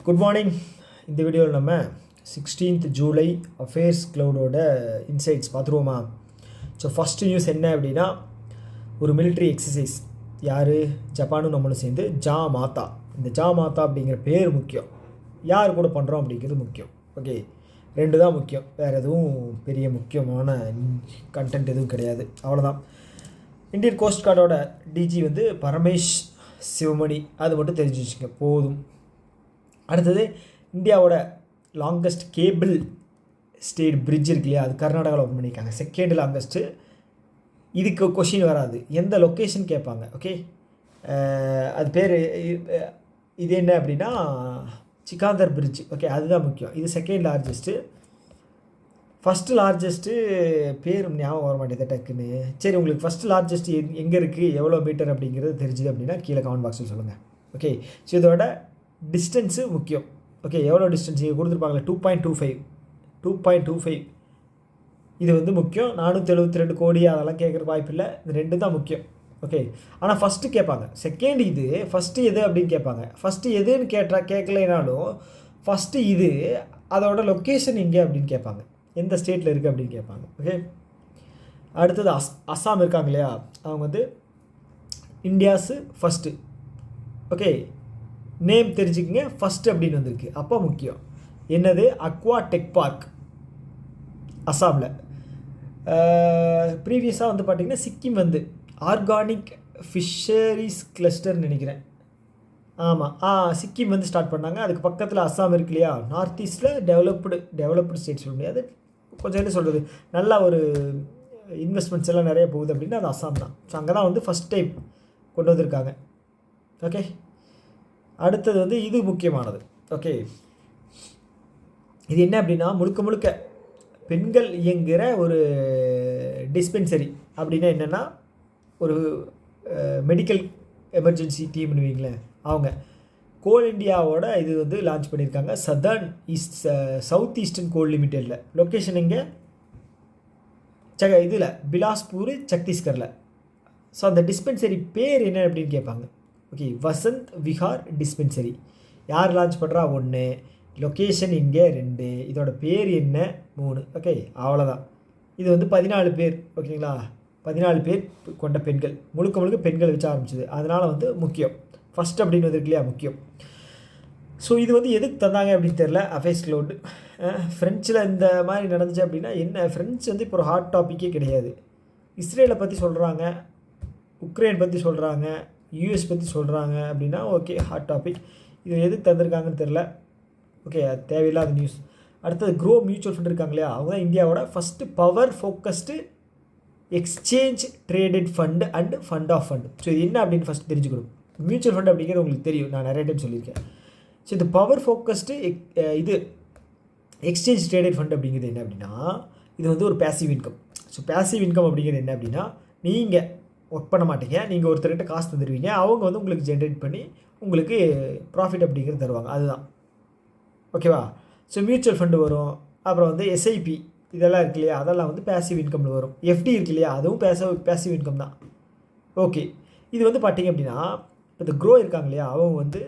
Good morning. இந்த வீடியோவில் நம்ம 16th ஜூலை அஃபேர்ஸ் க்ளவுடோட இன்சைட்ஸ் பார்த்துருவோமா? ஸோ ஃபஸ்ட்டு நியூஸ் என்ன அப்படின்னா, ஒரு மிலிட்ரி எக்ஸசைஸ். யார்? ஜப்பானும் நம்மளும் சேர்ந்து ஜா மாத்தா. இந்த ஜா மாத்தா அப்படிங்கிற பேர் முக்கியம், யார் கூட பண்ணுறோம் அப்படிங்கிறது முக்கியம். ஓகே, ரெண்டு தான் முக்கியம், வேறு எதுவும் பெரிய முக்கியமான கண்டென்ட் எதுவும் கிடையாது, அவ்வளோதான். இந்தியன் கோஸ்ட் கார்டோட டிஜி வந்து பரமேஷ் சிவமணி, அது மட்டும் தெரிஞ்சு வச்சுங்க போதும். அடுத்தது, இந்தியாவோட லாங்கஸ்ட் கேபிள் ஸ்டேட் பிரிட்ஜ் இருக்கு இல்லையா, அது கர்நாடகாவில் ஓப்பன் பண்ணியிருக்காங்க. Second longest. இதுக்கு கொஷின் வராது, எந்த லொக்கேஷன் கேட்பாங்க. ஓகே, அது பேர் இது என்ன அப்படின்னா சிக்காந்தர் பிரிட்ஜ். ஓகே, அதுதான் முக்கியம். இது செகண்ட் லார்ஜஸ்ட்டு. ஃபஸ்ட்டு லார்ஜஸ்ட்டு பேர் ஞாபகம் வர மாட்டேது டக்குன்னு. சரி, உங்களுக்கு ஃபஸ்ட்டு லார்ஜஸ்ட்டு எங்கே இருக்குது, எவ்வளோ மீட்டர் அப்படிங்கிறது தெரிஞ்சுது அப்படின்னா கீழே கமெண்ட் பாக்ஸில் சொல்லுங்கள். ஓகே, ஸோ இதோட டிஸ்டன்ஸு முக்கியம். ஓகே, எவ்வளோ டிஸ்டன்ஸ் இங்கே கொடுத்துருப்பாங்களே 2.25 இது வந்து முக்கியம். 472 கோடி அதெல்லாம் கேட்குறக்கு வாய்ப்பு இல்லை, இது ரெண்டு தான் முக்கியம். ஓகே, ஆனால் ஃபஸ்ட்டு கேட்பாங்க. செகண்ட் இது, ஃபஸ்ட்டு எது அப்படின்னு கேட்பாங்க. ஃபஸ்ட்டு எதுன்னு கேட்கலைனாலும் ஃபஸ்ட்டு இது, அதோட லொக்கேஷன் எங்கே அப்படின்னு கேட்பாங்க, எந்த ஸ்டேட்டில் இருக்குது அப்படின்னு கேட்பாங்க. ஓகே, அடுத்தது அஸ்ஸாம் இருக்காங்க இல்லையா, அவங்க வந்து இந்தியாஸு ஃபஸ்ட்டு. ஓகே, நேம் தெரிஞ்சுக்கிங்க, ஃபஸ்ட்டு அப்படின்னு வந்திருக்கு, அப்போ முக்கியம். என்னது? அக்வா டெக் பார்க் அஸ்ஸாமில். ப்ரீவியஸாக வந்து பார்த்திங்கன்னா சிக்கிம் வந்து ஆர்கானிக் ஃபிஷரிஸ் கிளஸ்டர்னு நினைக்கிறேன். ஆமாம், சிக்கிம் வந்து ஸ்டார்ட் பண்ணாங்க. அதுக்கு பக்கத்தில் அஸ்ஸாம் இருக்கு இல்லையா, நார்த் ஈஸ்ட்டில் டெவலப்டு ஸ்டேட் சொல்ல முடியாது, கொஞ்சம் என்ன சொல்கிறது, நல்லா ஒரு இன்வெஸ்ட்மெண்ட்ஸ் எல்லாம் நிறைய போகுது அப்படின்னா அது அஸ்ஸாம் தான். ஸோ அங்கே தான் வந்து ஃபஸ்ட் டைம் கொண்டு வந்திருக்காங்க. ஓகே, அடுத்தது வந்து இது முக்கியமானது. ஓகே, இது என்ன அப்படின்னா முழுக்க பெண்கள் இயங்குகிற ஒரு டிஸ்பென்சரி. அப்படின்னா என்னென்னா, ஒரு மெடிக்கல் எமர்ஜென்சி டீம்னு வைங்களேன், அவங்க கோல் இண்டியாவோட இது வந்து லான்ச் பண்ணியிருக்காங்க. சவுத் ஈஸ்டர்ன் கோல் லிமிடெடில். லொக்கேஷன் எங்கே? இதில் பிலாஸ்பூர், சத்தீஸ்கரில். ஸோ அந்த டிஸ்பென்சரி பேர் என்ன அப்படின்னு கேட்பாங்க. Okay, Vasanth Vihar dispensary. யார் லான்ச் பண்ணுறா? 1. லொக்கேஷன் இங்கே 2. இதோட பேர் என்ன? 3. ஓகே, அவ்வளோதான். இது வந்து 14 பேர். ஓகேங்களா, 14 பேர் கொண்ட பெண்கள், முழுக்க பெண்கள் வச்சு ஆரம்பிச்சிது. அதனால் வந்து முக்கியம், ஃபஸ்ட் அப்படின்னு வந்துருக்கு இல்லையா, முக்கியம். ஸோ இது வந்து எதுக்கு தந்தாங்க அப்படின்னு தெரில. அஃபேர்ஸ் க்ளவுட் ஃப்ரெஞ்சில் இந்த மாதிரி நடந்துச்சு அப்படின்னா என்ன, ஃப்ரெஞ்ச் வந்து இப்போ ஒரு ஹாட் டாப்பிக்கே கிடையாது. இஸ்ரேலை பற்றி சொல்கிறாங்க, உக்ரைன் பற்றி சொல்கிறாங்க, யூஎஸ் பற்றி சொல்கிறாங்க அப்படின்னா ஓகே, ஹாட் டாபிக். இது எதுக்கு தந்திருக்காங்கன்னு தெரில. ஓகே, அது தேவையில்லாத நியூஸ். அடுத்தது, க்ரோ மியூச்சுவல் ஃபண்ட் இருக்காங்க இல்லையா, அவங்க தான் இந்தியாவோட first power focused exchange traded fund and fund of fund. So இது என்ன அப்படின்னு ஃபஸ்ட் தெரிஞ்சுக்கணும். மியூச்சுவல் ஃபண்ட் அப்படிங்கிறது உங்களுக்கு தெரியும், நான் நிறைய டைம் சொல்லியிருக்கேன். ஸோ இந்த பவர் ஃபோக்கஸ்டு இது எக்ஸ்சேஞ்ச் ட்ரேடட் ஃபண்ட் அப்படிங்கிறது என்ன அப்படின்னா, இது வந்து ஒரு passive income. So passive income அப்படிங்கிறது என்ன அப்படின்னா, நீங்கள் ஒர்க் பண்ண மாட்டீங்க, நீங்கள் ஒருத்தர்கிட்ட காசு தந்துடுவீங்க, அவங்க வந்து உங்களுக்கு ஜென்ரேட் பண்ணி உங்களுக்கு ப்ராஃபிட் அப்படிங்கிறது தருவாங்க, அதுதான். ஓகேவா? ஸோ மியூச்சுவல் ஃபண்டு வரும், அப்புறம் வந்து எஸ்ஐபி இதெல்லாம் இருக்கு இல்லையா, அதெல்லாம் வந்து பேசிவ் இன்கமில் வரும். எஃப்டி இருக்கு இல்லையா, அதுவும் பேசிவ் இன்கம் தான். ஓகே, இது வந்து பார்த்திங்க அப்படின்னா, இப்போ இந்த க்ரோ இருக்காங்க இல்லையா, அவங்க வந்து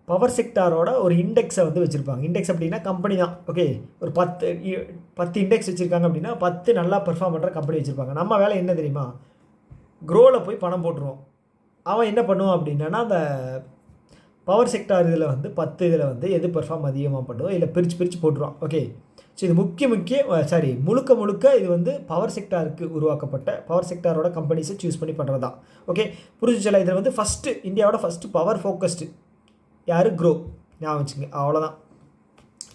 பவர் செக்டாரோட ஒரு இண்டெக்ஸை வந்து வச்சுருப்பாங்க. இண்டெக்ஸ் அப்படின்னா கம்பெனி தான். ஓகே, ஒரு 10 இண்டெக்ஸ் வச்சுருக்காங்க அப்படின்னா 10 நல்லா பெர்ஃபார்ம் பண்ணுற கம்பெனி வச்சுருப்பாங்க. நம்ம வேலை என்ன தெரியுமா, க்ரோவில் போய் பணம் போட்டுருவோம். அவன் என்ன பண்ணுவான் அப்படின்னா, அந்த பவர் செக்டார் இதில் வந்து 10 இதில் வந்து எது பெர்ஃபார்ம் அதிகமாக பண்ணுவோம், இல்லை பிரித்து போட்டுருவான். ஓகே, ஸோ இது முழுக்க இது வந்து பவர் செக்டாருக்கு உருவாக்கப்பட்ட பவர் செக்டாரோட கம்பெனிஸை சூஸ் பண்ணி பண்ணுறது தான். ஓகே, புரிஞ்சுச்சல. இதில் வந்து ஃபஸ்ட்டு இந்தியாவோட ஃபஸ்ட்டு பவர் ஃபோக்கஸ்டு யார்? க்ரோ. ஞாபகம் வச்சுங்க, அவ்வளோதான்.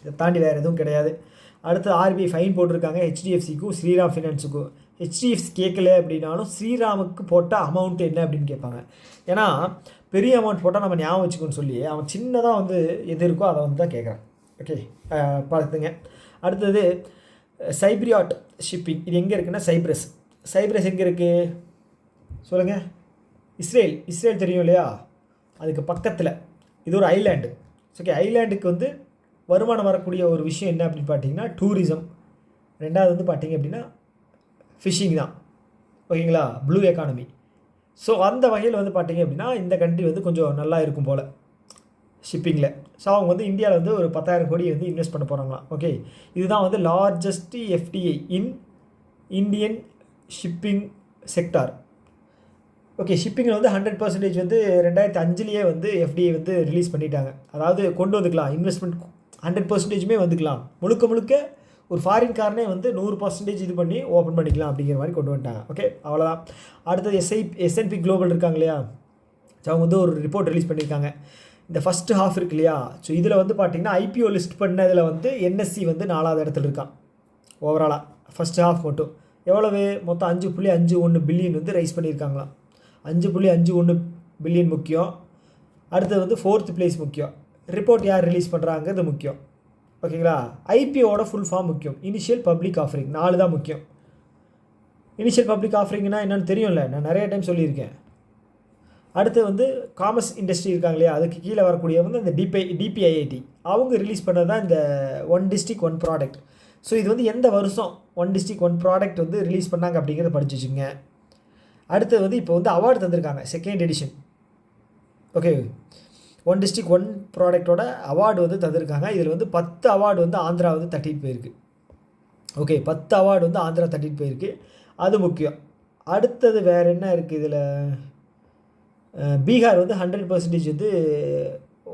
இதை தாண்டி வேறு எதுவும் கிடையாது. அடுத்து ஆர்பிஐ ஃபைன் போட்டிருக்காங்க ஹெச்டிஎஃப்சிக்கும் ஸ்ரீராம் ஃபினான்ஸுக்கும். ஹெச்டிஎஃப்சி கேட்கல அப்படின்னாலும் ஸ்ரீராமுக்கு போட்ட அமௌண்ட் என்ன அப்படின்னு கேட்பாங்க. ஏன்னா பெரிய அமௌண்ட் போட்டால் நம்ம ஞாபகம் வச்சுக்கோன்னு சொல்லி அவன் சின்னதாக வந்து எது இருக்கோ அதை வந்து தான் கேட்குறான். ஓகே, பார்த்துங்க. அடுத்தது, சைப்ரியாட் ஷிப்பிங். இது எங்கே இருக்குன்னா சைப்ரஸ் எங்கே இருக்குது சொல்லுங்கள்? இஸ்ரேல் தெரியும் இல்லையா, அதுக்கு பக்கத்தில். இது ஒரு ஐலாண்டு. ஓகே, ஐலாண்டுக்கு வந்து வருமானம் வரக்கூடிய ஒரு விஷயம் என்ன அப்படின்னு பார்த்தீங்கன்னா டூரிசம். ரெண்டாவது வந்து பார்த்திங்க அப்படின்னா ஃபிஷிங் தான். ஓகேங்களா, ப்ளூ எக்கானமி. ஸோ அந்த வகையில் வந்து பார்த்திங்க அப்படின்னா இந்த கண்ட்ரி வந்து கொஞ்சம் நல்லா இருக்கும் போல். ஷிப்பிங்கில். ஸோ அவங்க வந்து இந்தியாவில் வந்து ஒரு 10,000 கோடி வந்து இன்வெஸ்ட் பண்ண போகிறாங்களாம். ஓகே, இதுதான் வந்து largest FDI in Indian shipping sector. Okay, ஷிப்பிங்கில் வந்து 100% வந்து 2005 வந்து எஃப்டிஐ வந்து ரிலீஸ் பண்ணிட்டாங்க. அதாவது கொண்டு வந்துக்கலாம், இன்வெஸ்ட்மெண்ட் 100%மே வந்துக்கலாம். முழுக்க முழுக்க ஒரு ஃபாரின்காரனே வந்து 100% இது பண்ணி ஓப்பன் பண்ணிக்கலாம் அப்படிங்கிற மாதிரி கொண்டு வந்துட்டாங்க. ஓகே, அவ்வளோதான். அடுத்தது எஸ்என்பி குளோபல் இருக்காங்க இல்லையா, ஸோ அவங்க வந்து ஒரு ரிப்போர்ட் ரிலீஸ் பண்ணியிருக்காங்க. இந்த ஃபஸ்ட்டு ஹாஃப் இருக்கு இல்லையா, ஸோ இதில் வந்து பார்த்திங்கன்னா ஐபிஓ லிஸ்ட் பண்ணதில் வந்து என்எஸ்சி வந்து 4வது இடத்துல இருக்கான் ஓவராலாக. ஃபஸ்ட்டு ஹாஃப் மட்டும் எவ்வளவு மொத்தம் 5.51 பில்லியன் வந்து ரைஸ் பண்ணியிருக்காங்களாம். 5.51 பில்லியன் முக்கியம். அடுத்தது வந்து 4th பிளேஸ் முக்கியம். ரிப்போர்ட் யார் ரிலீஸ் பண்ணுறாங்கிறது முக்கியம். ஓகேங்களா, ஐபிஓட ஃபுல் ஃபார்ம் முக்கியம். இனிஷியல் பப்ளிக் ஆஃபரிங் 4 தான் முக்கியம். இனிஷியல் பப்ளிக் ஆஃபரிங்னா என்னென்னு தெரியும்ல, நான் நிறைய டைம் சொல்லியிருக்கேன். அடுத்து வந்து காமர்ஸ் இண்டஸ்ட்ரி இருக்காங்க இல்லையா, அதுக்கு கீழே வரக்கூடிய வந்து இந்த டிபிஐஐடி அவங்க ரிலீஸ் பண்ணது தான் இந்த one district one product. So இது வந்து எந்த வருஷம் ஒன் டிஸ்ட்ரிக்ட் ஒன் ப்ராடக்ட் வந்து ரிலீஸ் பண்ணாங்க அப்படிங்கிறத படிச்சு வச்சுங்க. அடுத்தது வந்து இப்போ வந்து அவார்டு தந்திருக்காங்க 2nd edition. Okay, one district one ப்ராடக்டோட அவார்டு வந்து தந்திருக்காங்க. இதில் வந்து 10 அவார்டு வந்து ஆந்திரா வந்து தட்டிட்டு போயிருக்கு. ஓகே, 10 அவார்டு வந்து ஆந்திரா தட்டிட்டு போயிருக்கு, அது முக்கியம். அடுத்தது வேறு என்ன இருக்குது இதில், பீகார் வந்து 100% வந்து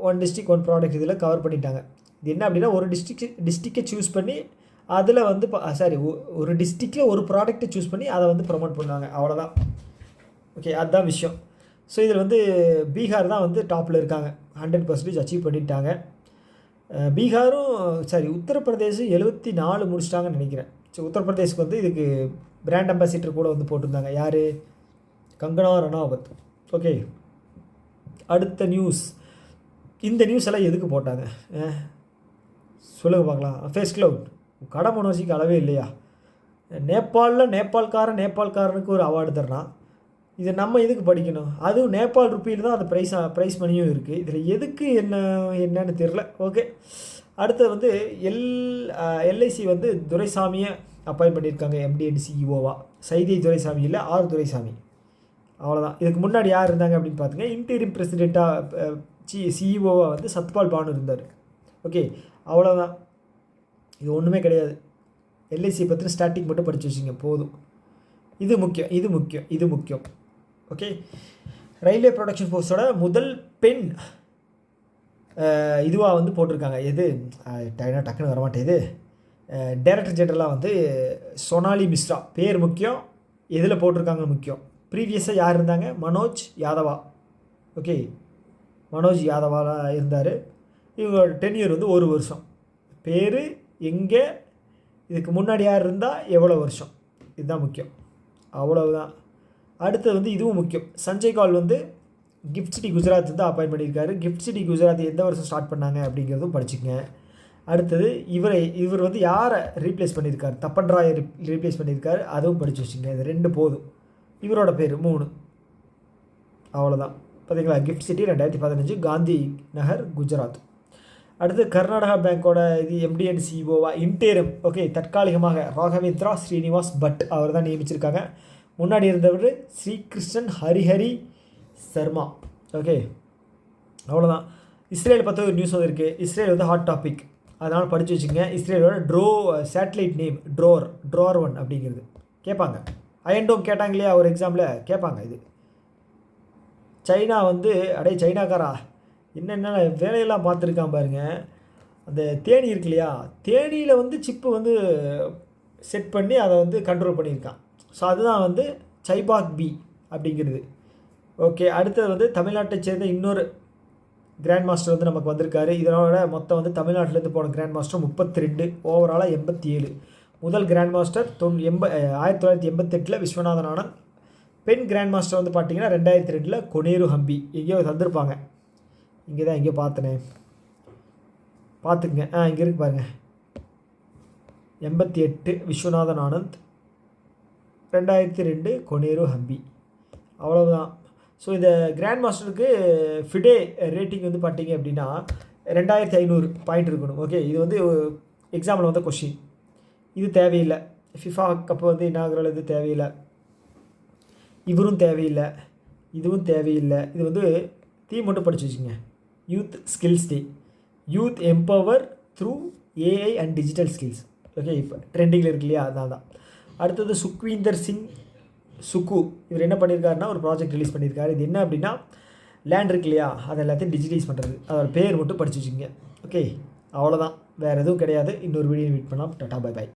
ஒன் டிஸ்ட்ரிக்ட் ஒன் ப்ராடக்ட் இதில் கவர் பண்ணிட்டாங்க. இது என்ன அப்படின்னா, ஒரு டிஸ்ட்ரிக்டை சூஸ் பண்ணி அதில் வந்து ஒரு டிஸ்ட்ரிக்டில் ஒரு ப்ராடக்ட்டை சூஸ் பண்ணி அதை வந்து ப்ரொமோட் பண்ணுவாங்க, அவ்வளோதான். ஓகே, அதுதான் விஷயம். ஸோ இதில் வந்து பீகார் தான் வந்து டாப்பில் இருக்காங்க, 100% அச்சீவ் பண்ணிட்டாங்க. பீகாரும் உத்தரப்பிரதேசம் 74 முடிச்சிட்டாங்கன்னு நினைக்கிறேன். ஸோ உத்தரப்பிரதேஷ்க்கு வந்து இதுக்கு பிராண்ட் அம்பாசிடர் கூட வந்து போட்டிருந்தாங்க, யார், கங்கனா ரணாவத். ஓகே, அடுத்த நியூஸ். இந்த நியூஸ் எல்லாம் எதுக்கு போட்டாங்க சொல்லுங்க பார்க்கலாம். ஃபேஸ் க்ளவுட் கடை முனர்ஜிக்கு அளவே இல்லையா? நேபாளில் நேபாள்காரனுக்கு ஒரு அவார்டு தரலாம், இதை நம்ம எதுக்கு படிக்கணும்? அதுவும் நேபாள் ருப்பியில் தான் அந்த ப்ரைஸ் மணியும் இருக்குது. இதில் எதுக்கு என்னன்னு தெரில. ஓகே, அடுத்தது வந்து எல்ஐசி வந்து துரைசாமியை அப்பாயிண்ட் பண்ணியிருக்காங்க எம்டி அண்ட் சிஇஓவா. சைதை துரைசாமி இல்லை, ஆர் துரைசாமி, அவ்வளோதான். இதுக்கு முன்னாடி யார் இருந்தாங்க அப்படின்னு பார்த்துங்க, இன்டீரியம் பிரசிடெண்ட்டாக சிஇஓவாக வந்து சத்பால் பானு இருந்தார். ஓகே, அவ்வளோதான். இது ஒன்றுமே கிடையாது. எல்ஐசி பற்றின ஸ்டாட்டிக் மட்டும் படித்து வச்சுங்க போதும். இது முக்கியம். ஓகே, ரயில்வே ப்ரொடக்ஷன் ஃபோர்ஸோட முதல் பெண் இதுவாக வந்து போட்டிருக்காங்க. எது டக்குன்னு வரமாட்டேது. டைரக்டர் ஜெனரலாக வந்து சோனாலி மிஸ்ரா. பேர் முக்கியம், எதில் போட்டிருக்காங்கன்னு முக்கியம். ப்ரீவியஸாக யார் இருந்தாங்க, மனோஜ் யாதவா. ஓகே, மனோஜ் யாதவாக இருந்தார். இவங்களோட டென்யூர் வந்து 1 வருஷம். பேர் எங்கே, இதுக்கு முன்னாடி யார் இருந்தால் எவ்வளோ வருஷம், இதுதான் முக்கியம், அவ்வளவுதான். அடுத்தது வந்து இதுவும் முக்கியம். சஞ்சய் கால் வந்து கிஃப்ட் சிட்டி குஜராத் வந்து அப்பாயிண்ட் பண்ணியிருக்காரு. கிஃப்ட் சிட்டி குஜராத் எந்த வருஷம் ஸ்டார்ட் பண்ணாங்க அப்படிங்கிறதும் படிச்சுக்கங்க. அடுத்தது இவர் வந்து யாரை ரீப்ளேஸ் பண்ணியிருக்காரு, தப்பன் ராயை ரீப்ளேஸ் பண்ணியிருக்காரு, அதுவும் படித்து வச்சுங்க. இது 2 போதும். இவரோட பேர் 3, அவ்வளோதான். பார்த்தீங்களா, கிஃப்ட் சிட்டி 2015 காந்தி நகர் குஜராத். அடுத்து கர்நாடகா பேங்க்கோட இது எம்டி அண்ட் சிஇஓவா இன்டேரம். ஓகே, தற்காலிகமாக ராகவேந்திரா ஸ்ரீனிவாஸ் பட் அவர் தான் நியமிச்சிருக்காங்க. முன்னாடி இருந்தவர் ஸ்ரீகிருஷ்ணன் ஹரிஹரி சர்மா. ஓகே, அவ்வளோதான். இஸ்ரேல் பற்றி ஒரு நியூஸ் வந்து இருக்குது. இஸ்ரேல் வந்து ஹாட் டாபிக், அதனால் படித்து வச்சுங்க. இஸ்ரேலோட சேட்டலைட் நேம் ட்ரோர் 1 அப்படிங்கிறது கேட்பாங்க. அயன்டோம் கேட்டாங்க இல்லையா ஒரு எக்ஸாமில், கேட்பாங்க. இது சைனா வந்து சைனாக்காரா என்னென்ன வேலையெல்லாம் பார்த்துருக்கான் பாருங்கள். அந்த தேனி இருக்கு இல்லையா, தேனியில் வந்து சிப்பு வந்து செட் பண்ணி அதை வந்து கண்ட்ரோல் பண்ணியிருக்கான். ஸோ அதுதான் வந்து சைபாக் பி அப்படிங்கிறது. ஓகே, அடுத்தது வந்து தமிழ்நாட்டை சேர்ந்த இன்னொரு கிராண்ட் மாஸ்டர் வந்து நமக்கு வந்திருக்காரு. இதனோட மொத்தம் வந்து தமிழ்நாட்டிலேருந்து போன கிராண்ட் மாஸ்டர் 32, ஓவராலாக 87. முதல் கிராண்ட் மாஸ்டர் 1988 விஸ்வநாதன் ஆனந்த். பெண் கிராண்ட் மாஸ்டர் வந்து பார்த்தீங்கன்னா 2002 கொனேரு ஹம்பி. எங்கேயோ தந்திருப்பாங்க, இங்கே தான் எங்கேயோ பார்த்தனே, பார்த்துக்குங்க. இங்கே இருக்கு பாருங்கள், 88 விஸ்வநாதன் ஆனந்த், 2002 கொனேரு ஹம்பி, அவ்வளவுதான். ஸோ இந்த கிராண்ட் மாஸ்டருக்கு ஃபிடே ரேட்டிங் வந்து பார்த்தீங்க அப்படின்னா 2500 பாயிண்ட் இருக்கணும். ஓகே, இது வந்து எக்ஸாம்பிள் வந்த கொஷின். இது தேவையில்லை. ஃபிஃபா கப்பு வந்து இன்னாகுரல் இது தேவையில்லை. இவரும் தேவையில்லை, இதுவும் தேவையில்லை. இது வந்து தீம் மட்டும் படித்து வச்சுங்க. Youth skills day. Youth empower through AI and digital skills. Okay, இப்போ ட்ரெண்டிங்கில் இருக்கு இல்லையா, அதனால தான். அடுத்தது சுக்வீந்தர் சிங் சுக்கு. இவர் என்ன பண்ணியிருக்காருன்னா ஒரு ப்ராஜெக்ட் ரிலீஸ் பண்ணியிருக்காரு. இது என்ன அப்படின்னா லேண்ட் இருக்கு இல்லையா, அதை எல்லாத்தையும் டிஜிட்டலைஸ் பண்ணுறது. அதோட பேர் மட்டும் படிச்சு வச்சுக்கோங்க. ஓகே, அவ்வளோதான், வேறு எதுவும் கிடையாது. இன்னொரு வீடியோ மீட் பண்ணலாம். Tata, bye by.